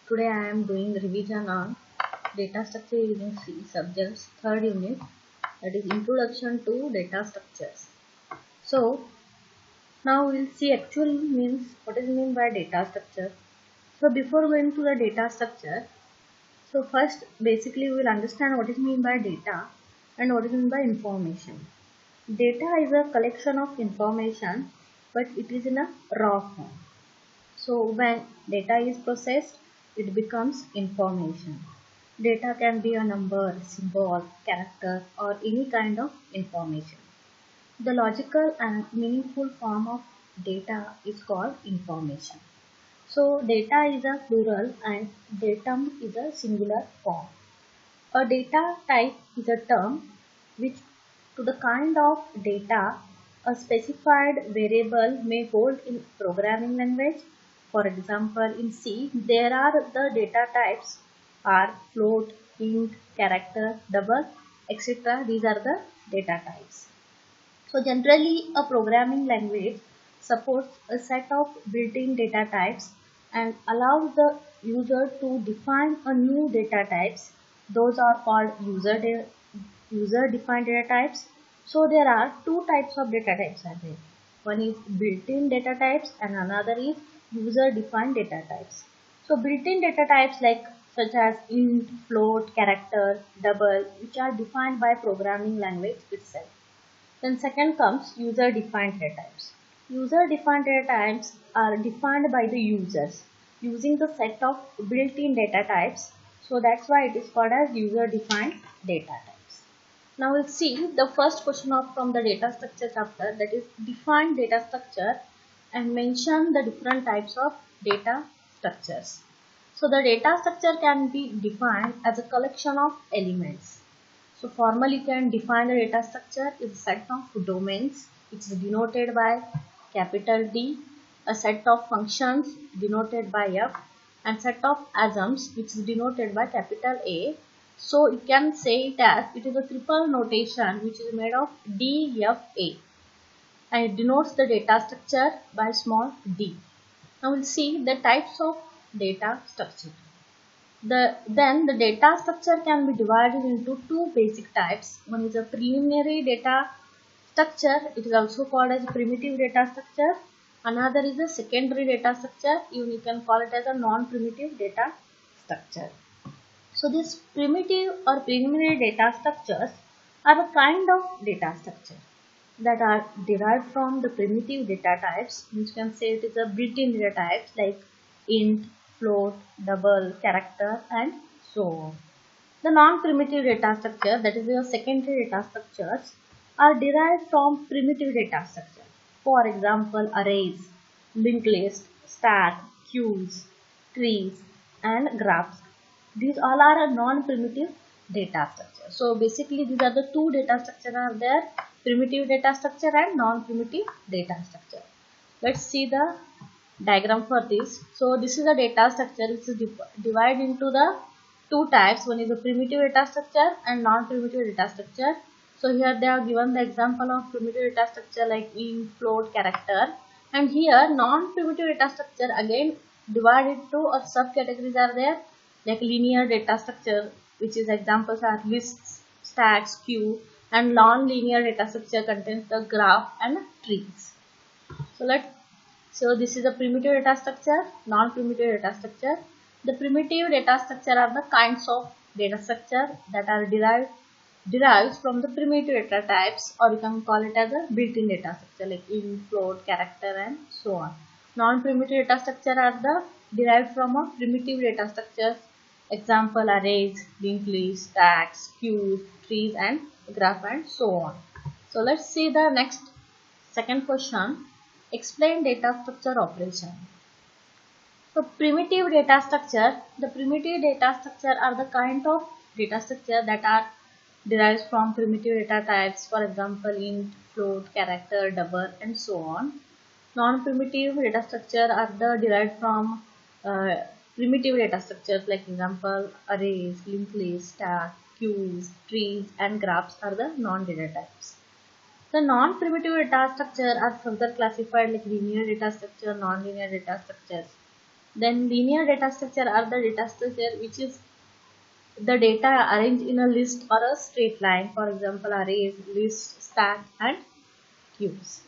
Today I am doing revision on data structure using C subjects third unit, that is introduction to data structures. So now we'll see actually means what is mean by data structure. So before going to the data structure, so first basically we will understand what is mean by data and what is mean by information. Data is a collection of information, but it is in a raw form. So when data is processed, it becomes information. Data can be a number, symbol, character, or any kind of information. The logical and meaningful form of data is called information. So data is a plural and datum is a singular form. A data type is a term which to the kind of data a specified variable may hold in programming language. For example, in C, there are the data types are float, int, character, double, etc. These are the data types. So generally, a programming language supports a set of built-in data types and allows the user to define a new data types. Those are called user-defined data types. So there are two types of data types are there. One is built-in data types and another is user-defined data types. So built-in data types like such as int, float, character, double, which are defined by programming language itself. Then second comes user-defined data types. User-defined data types are defined by the users using the set of built-in data types. So that's why it is called as user-defined data types. Now we'll see the first question from the data structure chapter, that is define data structure and mention the different types of data structures. So the data structure can be defined as a collection of elements. So formally you can define the data structure is a set of domains which is denoted by capital D, a set of functions denoted by F, and set of assumptions which is denoted by capital A. So you can say it as it is a triple notation which is made of DFA and it denotes the data structure by small d. Now we'll see the types of data structure. Then the data structure can be divided into two basic types. One is a preliminary data structure. It is also called as a primitive data structure. Another is a secondary data structure. Even you can call it as a non-primitive data structure. So these primitive or preliminary data structures are a kind of data structure that are derived from the primitive data types. You can say it is a built-in data types like int, float, double, character, and so on. The non-primitive data structure, that is your secondary data structures, are derived from primitive data structure. For example, arrays, linked list, stack, queues, trees, and graphs. These all are a non-primitive data structure. So basically these are the two data structure are there, primitive data structure and non-primitive data structure. Let's see the diagram for this. So this is a data structure which is divided into the two types. One is a primitive data structure and non-primitive data structure. So here they have given the example of primitive data structure like int, float, character, and here non-primitive data structure again divided into a subcategories are there like linear data structure, which is examples are lists, stacks, queue, and non-linear data structure contains the graph and trees. So this is a primitive data structure, non-primitive data structure. The primitive data structure are the kinds of data structure that are derives from the primitive data types, or you can call it as a built-in data structure like int, float, character, and so on. Non-primitive data structure are the derived from a primitive data structures. Example arrays, linked lists, stacks, queues, trees, and graph, and so on. So let's see the next second question. Explain data structure operation. So primitive data structure, the primitive data structure are the kind of data structure that are derived from primitive data types, for example int, float, character, double, and so on. Non-primitive data structure are the derived from primitive data structures like example arrays, linked lists, stack, queues, trees, and graphs are the non-data types. The non-primitive data structure are further classified like linear data structure, non-linear data structures. Then linear data structure are the data structure which is the data arranged in a list or a straight line. For example, arrays, list, stack and queues.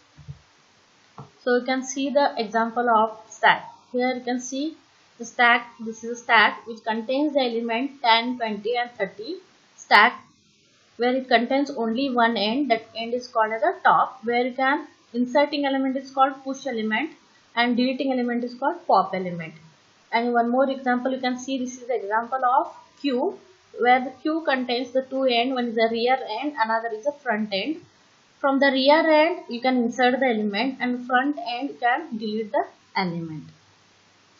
So you can see the example of stack. Here you can see the stack. This is a stack which contains the element 10, 20 and 30. Stack where it contains only one end. That end is called as a top, where you can inserting element is called push element and deleting element is called pop element. And one more example you can see, this is the example of queue, where the queue contains the two end. One is the rear end, another is the front end. From the rear end you can insert the element and front end you can delete the element.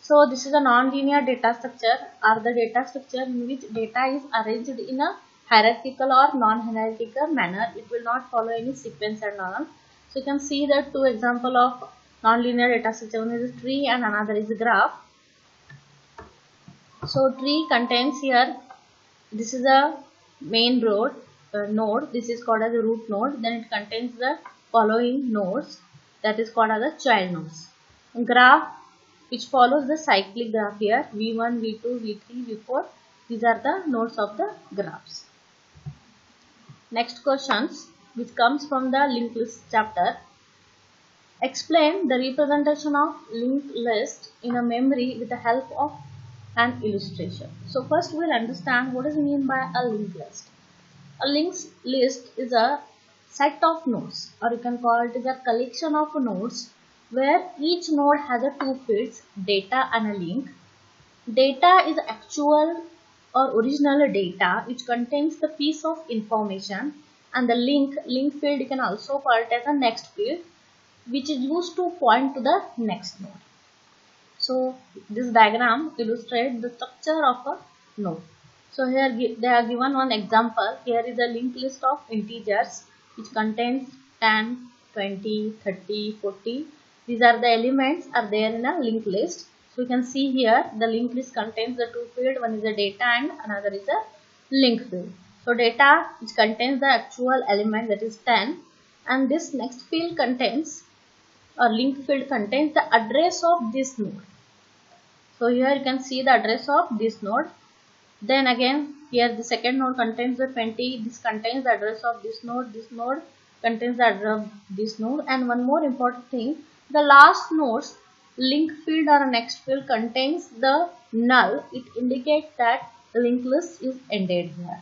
So this is a non-linear data structure, or the data structure in which data is arranged in a hierarchical or non-hierarchical manner. It will not follow any sequence and all. So you can see the two example of non-linear data structure. One is a tree and another is a graph. So tree contains here, this is a main node. This is called as a root node. Then it contains the following nodes, that is called as the child nodes. Graph, which follows the cyclic graph here, V1, V2, V3, V4. These are the nodes of the graphs. Next questions, which comes from the linked list chapter. Explain the representation of linked list in a memory with the help of an illustration. So first we will understand what is meant by a linked list. A linked list is a set of nodes, or you can call it as a collection of nodes where each node has a two fields, data and a link. Data is actual or original data which contains the piece of information, and the link field you can also call it as a next field, which is used to point to the next node. So this diagram illustrates the structure of a node. So here they are given one example. Here is a linked list of integers which contains 10, 20, 30, 40. These are the elements are there in a linked list. So you can see here the linked list contains the two field. One is the data and another is a link field. So data which contains the actual element, that is 10, and this next field contains, or link field contains, the address of this node. So here you can see the address of this node. Then again here the second node contains the 20. This contains the address of this node. This node contains the address of this node. And one more important thing, the last node's link field or next field contains the null. It indicates that the linked list is ended here.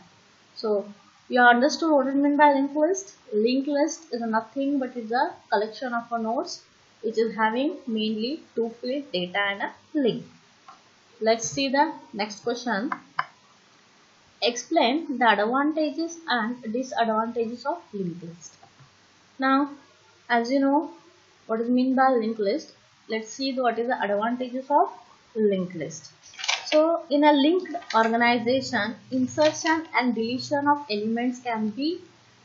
So you understood what it means by linked list. Linked list is nothing but is a collection of nodes which is having mainly two field, data and a link. Let's see the next question. Explain the advantages and disadvantages of linked list. Now, as you know what is meant by linked list, let's see what is the advantages of linked list. So in a linked organization, insertion and deletion of elements can be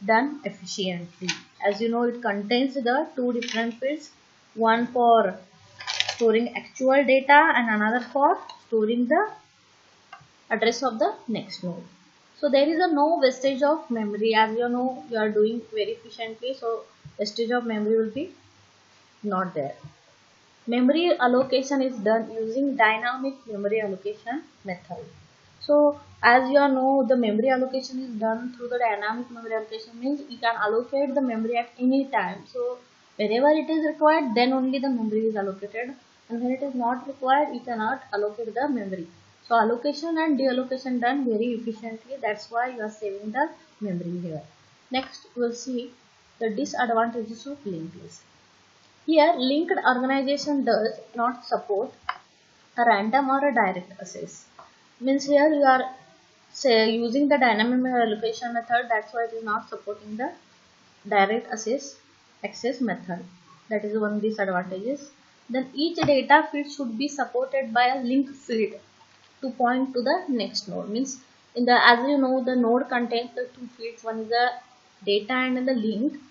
done efficiently. As you know, it contains the two different fields, one for storing actual data and another for storing the address of the next node. So there is a no wastage of memory. As you know, you are doing very efficiently, so wastage of memory will be not there. Memory allocation is done using dynamic memory allocation method. So as you know, the memory allocation is done through the dynamic memory allocation, means you can allocate the memory at any time. So wherever it is required, then only the memory is allocated, and when it is not required, you cannot allocate the memory. So allocation and deallocation done very efficiently. That's why you are saving the memory here. Next we will see the disadvantages of linked list. Here linked organization does not support a random or a direct access. Means here you are using the dynamic memory allocation method. That's why it is not supporting the direct access method. That is one disadvantages. Then each data field should be supported by a link field to point to the next node. Means in the, as you know, the node contains the two fields. One is the data and the link.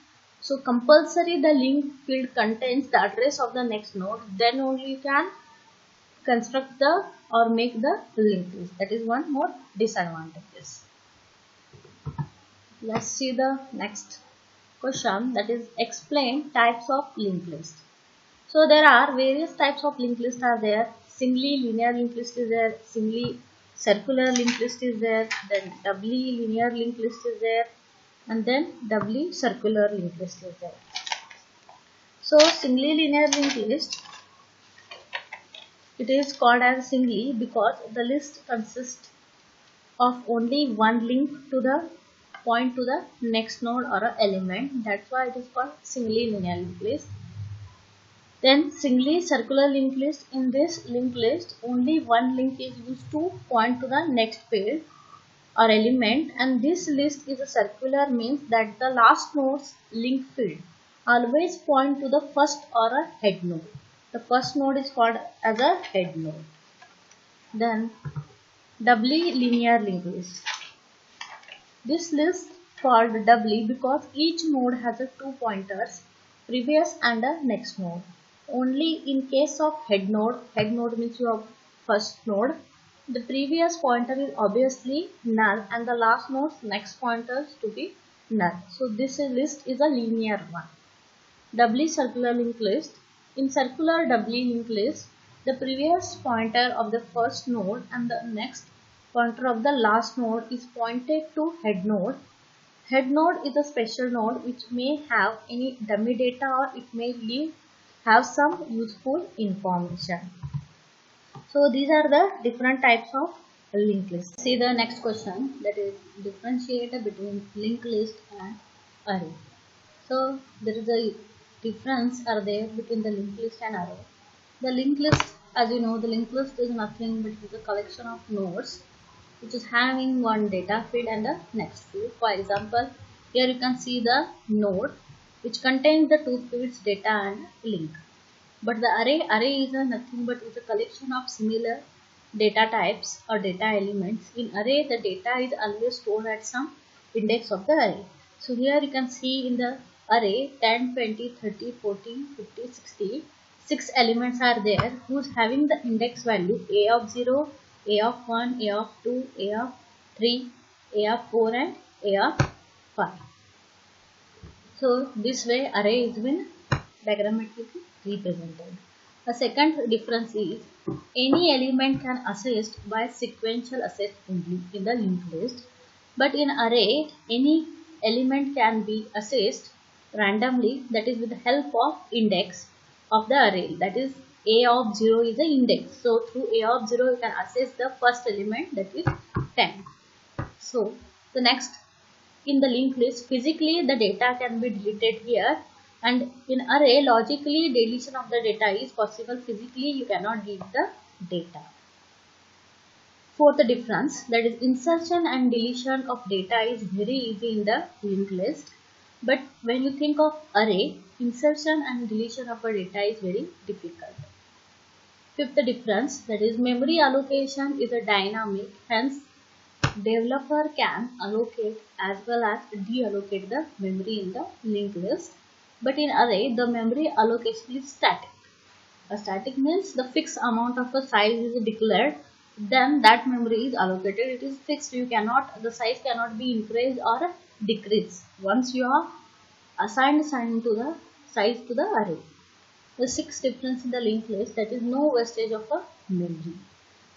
So compulsory the link field contains the address of the next node. Then only you can construct the or make the linked list. That is one more disadvantages. Let's see the next question, that is explain types of linked list. So there are various types of linked list are there. singly linear linked list is there, singly circular linked list is there, then doubly linear linked list is there, and then doubly circular linked list is there. So singly linear linked list, it is called as singly because the list consists of only one link to the point to the next node or a element. That's why it is called singly linear linked list. Then singly circular linked list. In this linked list, only one link is used to point to the next field or element, and this list is a circular, means that the last node's link field always point to the first or a head node. The first node is called as a head node. Then doubly linear linked list. This list called doubly because each node has a two pointers, previous and a next node. Only in case of head node means your first node, the previous pointer is obviously null and the last node's next pointer to be null. So this list is a linear one. Doubly circular linked list. In circular doubly linked list, the previous pointer of the first node and the next pointer of the last node is pointed to head node. Head node is a special node which may have any dummy data or it may have some useful information. So these are the different types of linked list. See the next question, that is differentiate between linked list and array. So there is a difference are there between the linked list and array. The linked list, as you know, the linked list is nothing but is a collection of nodes which is having one data field and the next field. For example, here you can see the node which contains the two fields data and link. But the array is nothing but is a collection of similar data types or data elements. In array, the data is always stored at some index of the array. So here you can see in the array 10, 20, 30, 40, 50, 60. 6 elements are there who's having the index value a of 0, a of 1, a of 2, a of 3, a of 4 and a of 5. So this way array is been diagrammatically represented. The second difference is any element can assist by sequential access only in the linked list, but in array any element can be accessed randomly, that is with the help of index of the array, that is a of 0 is the index. So through a of 0 you can access the first element, that is 10. So the next, in the linked list physically the data can be deleted here, and in array logically deletion of the data is possible, physically you cannot delete the data. Fourth difference, that is insertion and deletion of data is very easy in the linked list, but when you think of array, insertion and deletion of a data is very difficult. Fifth difference, that is memory allocation is a dynamic, hence developer can allocate as well as deallocate the memory in the linked list. But in array, the memory allocation is static. A static means the fixed amount of a size is declared, then that memory is allocated. It is fixed. The size cannot be increased or decreased once you are assigned to the size to the array. The sixth difference in the linked list, that is no wastage of a memory.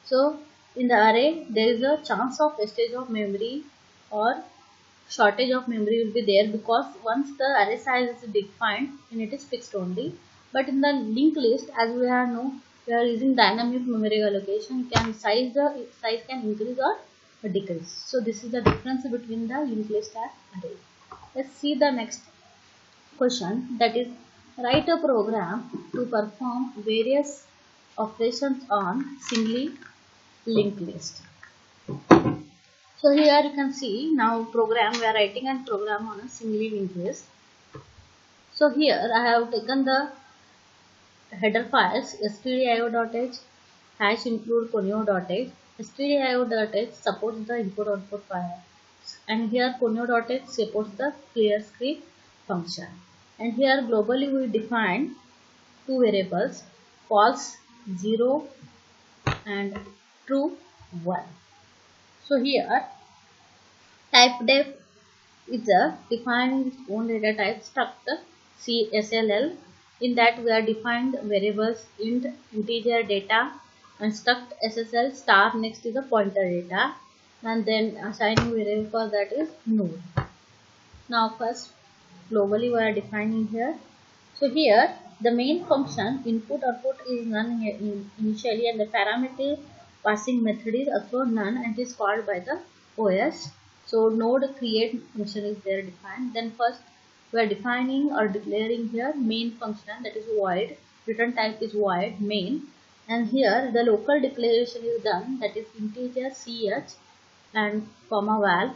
So in the array, there is a chance of wastage of memory or shortage of memory will be there, because once the array size is defined and it is fixed only. But in the linked list, as we are using dynamic memory allocation, the size can increase or decrease. So this is the difference between the linked list and array. Let's see the next question, that is write a program to perform various operations on singly linked list. So here you can see now we are writing a program on a singly linked list. So here I have taken the header files stdio.h #include conio.h. stdio.h supports the input-output files, and here conio.h supports the clear script function. And here globally we define two variables, false 0 and true 1. So here typedef is defining its own data type struct CSLL. In that we are defined variables int, integer data, and struct SSL star next is the pointer data, and then assigning variable for that is node. Now first globally we are defining here. So here the main function input output is none here initially, and the parameter passing method is also none and is called by the OS. So node create function is there defined. Then first we are defining or declaring here main function, that is void. Return type is void main, and here the local declaration is done, that is integer ch and comma val.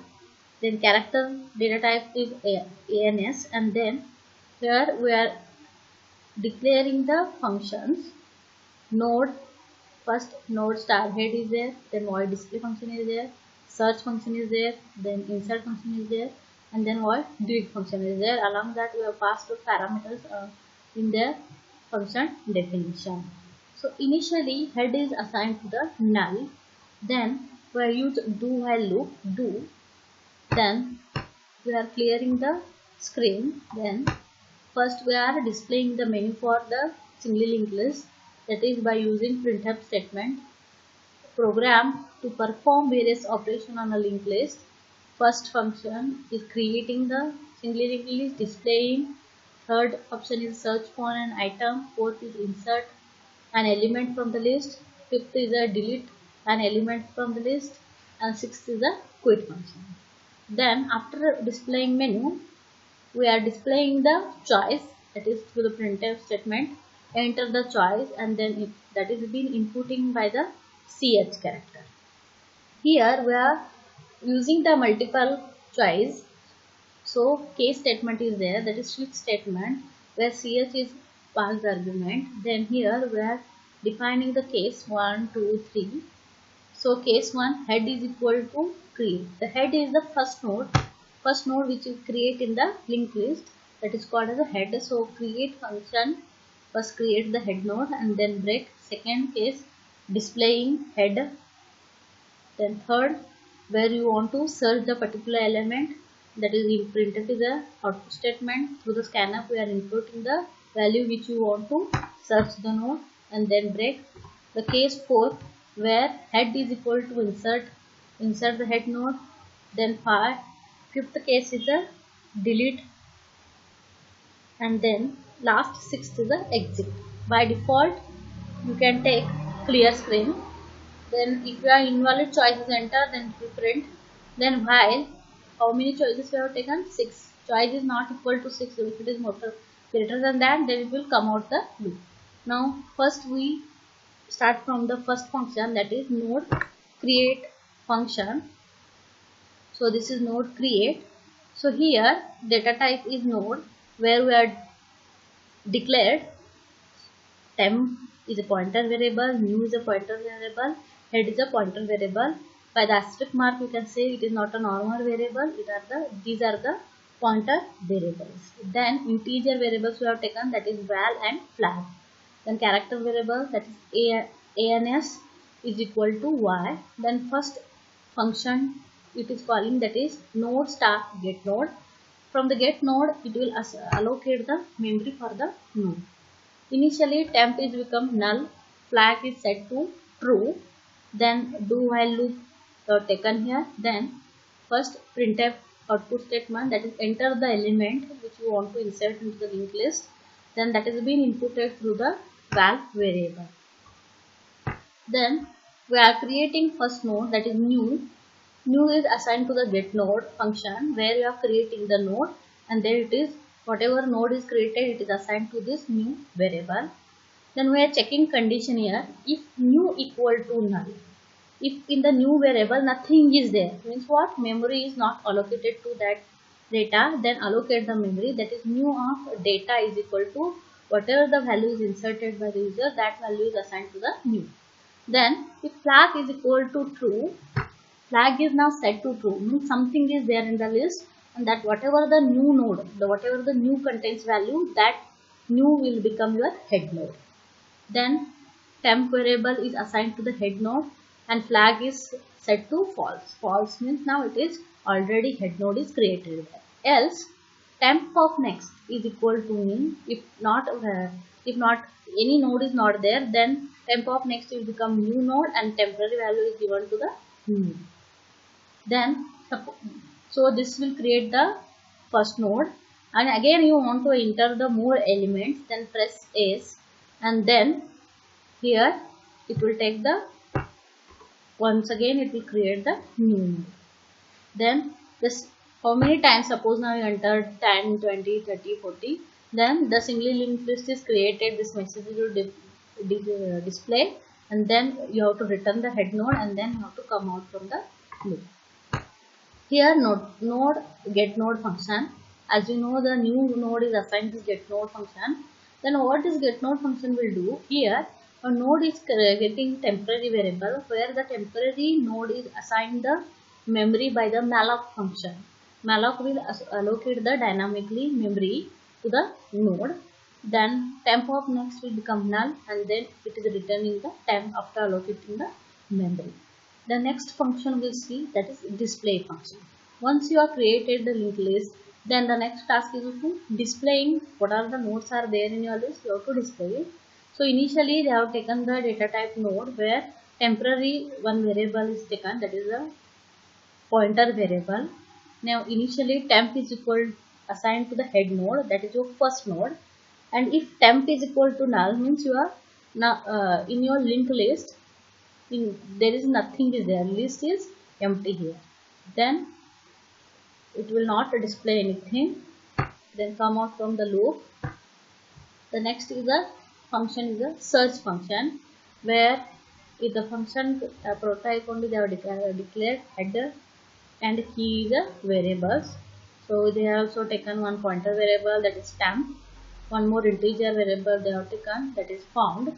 Then character data type is ANS, and then here we are declaring the functions node. First node star head is there, then void display function is there, search function is there, then insert function is there, and then void delete function is there. Along that we have passed the parameters in their function definition. So initially head is assigned to the null, then we are used do while loop do, then we are clearing the screen. Then first we are displaying the menu for the singly linked list, that is by using printf statement program to perform various operations on a linked list. First function is creating the singly linked list, displaying. Third option is search for an item. Fourth is insert an element from the list. Fifth is a delete an element from the list, and sixth is a quit function. Then after displaying menu, we are displaying the choice, that is through the printf statement enter the choice, and then that is being inputting by the ch character. Here we are using the multiple choice, so case statement is there, that is switch statement where ch is passed argument. Then here we are defining the case 1 2 3. So case 1 head is equal to create. The head is the first node which is create in the linked list, that is called as a head. So create function first create the head node and then break. Second case displaying head. Then third where you want to search the particular element, that is printed is the output statement. Through the scanf we are inputting the value which you want to search the node, and then break. The case 4 where head is equal to insert the head node. Then fifth case is a delete, and then last sixth is a exit. By default you can take clear screen. Then if you are invalid choices enter, then it will print. Then while how many choices we have taken? 6. Choice is not equal to 6. If it is greater than that, then it will come out the loop. Now first we start from the first function, that is node create function. So this is node create. So here data type is node, where we are declared temp is a pointer variable, new is a pointer variable, head is a pointer variable. By the asterisk mark you can say it is not a normal variable, these are the pointer variables. Then integer variables we have taken, that is val and flag. Then character variable, that is ANS is equal to y. Then first function it is calling, that is node star get node. From the get node it will allocate the memory for the node. Initially temp is become null, flag is set to true. Then do while loop taken here. Then first printf output statement, that is enter the element which you want to insert into the linked list. Then that is being inputted through the val variable. Then we are creating first node, that is new. New is assigned to the get node function, where you are creating the node, and there it is whatever node is created it is assigned to this new variable. Then we are checking condition here, if new equal to null. If in the new variable nothing is there, means what, memory is not allocated to that data, then allocate the memory, that is new of data is equal to whatever the value is inserted by the user, that value is assigned to the new. Then if flag is equal to true, flag is now set to true, means something is there in the list, and that whatever the new node, whatever the new contains value, that new will become your head node. Then temp variable is assigned to the head node and flag is set to false. False means now it is already head node is created there. Else temp of next is equal to nil. If not any node is not there, then temp of next will become new node and temporary value is given to the new. Then so this will create the first node, and again you want to enter the more elements, then press S, and then here it will take the, once again it will create the new node. Then this, how many times, suppose now you entered 10, 20, 30, 40, then the singly linked list is created, this message will display, and then you have to return the head node, and then you have to come out from the loop. Here node get node function, as you know the new node is assigned to get node function. Then what this get node function will do, here a node is getting temporary variable, where the temporary node is assigned the memory by the malloc function. Malloc will allocate the dynamically memory to the node. Then temp of next will become null, and then it is returning the temp after allocating the memory. The next function we'll see, that is display function. Once you have created the linked list, then the next task is to displaying what are the nodes are there in your list, you have to display it. So initially they have taken the data type node, where temporary one variable is taken, that is a pointer variable. Now initially temp is equal assigned to the head node, that is your first node, and if temp is equal to null means you are now in your linked list there is nothing is there, list is empty here, then it will not display anything. Then come out from the loop. The next is a function is a search function, where if the function prototype only they have declared header and key is a variables. So they have also taken one pointer variable, that is temp, one more integer variable they have taken, that is found.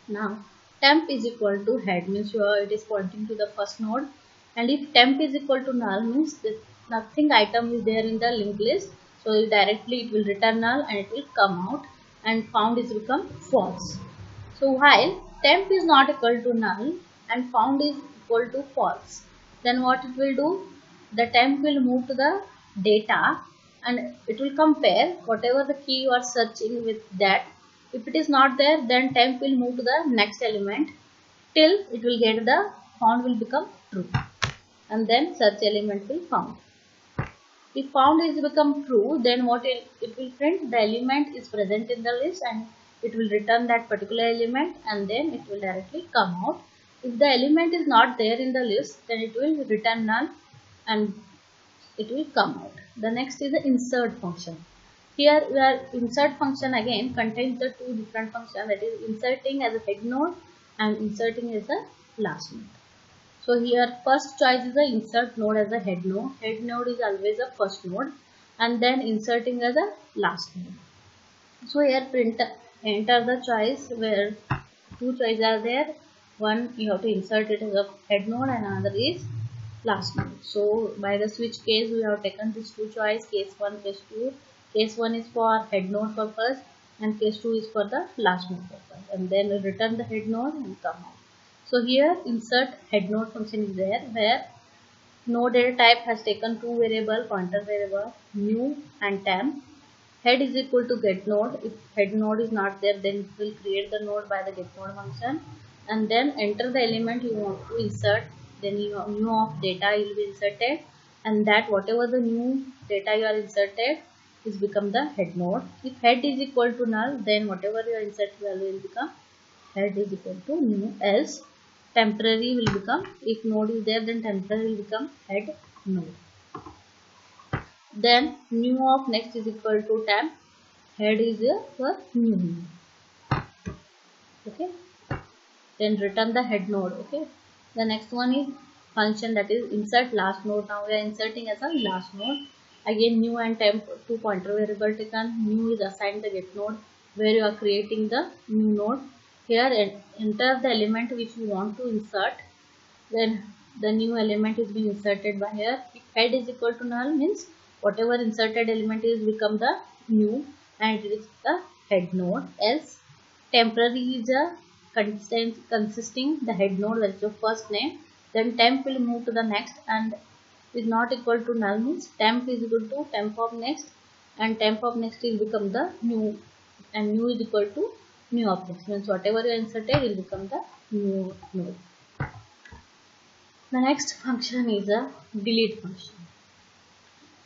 Now temp is equal to head means it is pointing to the first node, and if temp is equal to null means that nothing item is there in the linked list, so directly it will return null and it will come out, and found is become false. So while temp is not equal to null and found is equal to false, then what it will do, the temp will move to the data and it will compare whatever the key you are searching with that. If it is not there, then temp will move to the next element till it will get the found will become true, and then search element will found. If found is become true, then what it will print, the element is present in the list, and it will return that particular element, and then it will directly come out. If the element is not there in the list, then it will return null and it will come out. The next is the insert function. Here the insert function again contains the two different functions, that is inserting as a head node and inserting as a last node. So here first choice is the insert node as a head node. Head node is always a first node, and then inserting as a last node. So here enter the choice where two choices are there. One you have to insert it as a head node and another is last node. So by the switch case we have taken these two choice, case 1, case 2. Case 1 is for head node purpose and case 2 is for the last node purpose, and then we return the head node and come out. So here insert head node function is there, where node data type has taken two variable, pointer variable new and temp. Head is equal to get node. If head node is not there, then it will create the node by the get node function, and then enter the element you want to insert. Then new of data will be inserted, and that whatever the new data you are inserted is become the head node. If head is equal to null, then whatever your insert value will become head is equal to new, else temporary will become, if node is there then temporary will become head node. Then new of next is equal to temp, head is for new node. Okay, then return the head node. Okay, the next one is function, that is insert last node. Now we are inserting as a last node. Again new and temp, two pointer variable taken. New is assigned the get node, where you are creating the new node. Here enter the element which you want to insert, then the new element is being inserted by here. If head is equal to null means whatever inserted element is become the new and it is the head node, else temporary is a consisting the head node, that is your first name, then temp will move to the next, and is not equal to null means temp is equal to temp of next, and temp of next will become the new, and new is equal to new objects, means whatever you inserted will become the new node. The next function is a delete function.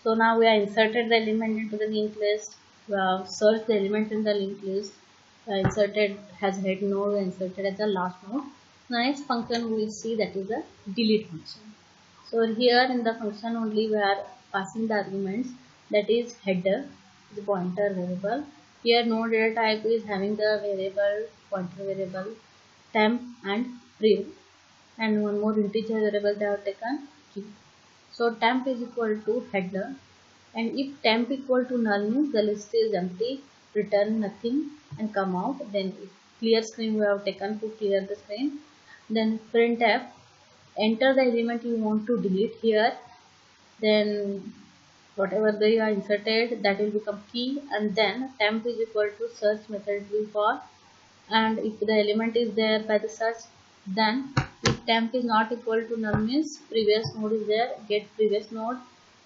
So now we have inserted the element into the linked list. We have searched the element in the linked list. Inserted as head node, inserted as the last node. The next function we will see, that is the delete function. So here in the function only we are passing the arguments, that is header, the pointer variable. Here node data type is having the variable, pointer variable, temp and prev, and one more integer variable they have taken, key. So temp is equal to header, and if temp equal to null means the list is empty, return nothing and come out. Then if clear screen we have taken to clear the screen. Then printf, enter the element you want to delete here, then whatever they are inserted that will become key, and then temp is equal to search method will call, and if the element is there by the search, then if temp is not equal to null means previous node is there, get previous node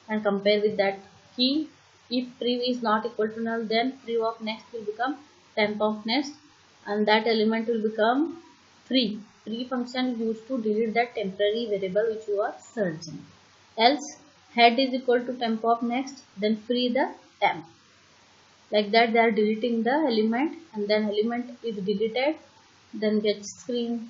and compare with that key. If prev is not equal to null, then prev of next will become temp of next, and that element will become free. Free function is used to delete that temporary variable which you are searching. Else head is equal to temp of next, then free the temp. Like that they are deleting the element, and then element is deleted, then get screen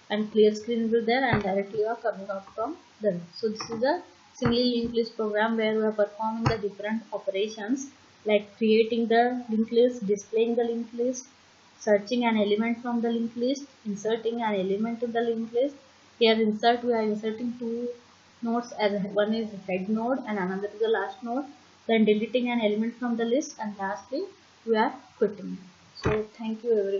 and clear screen will there, and directly you are coming out from there. So this is a singly linked list program where we are performing the different operations like creating the linked list, displaying the linked list, searching an element from the linked list, inserting an element to the linked list. Here insert, we are inserting two nodes, as one is head node and another is the last node, then deleting an element from the list, and lastly we are quitting. So thank you everyone.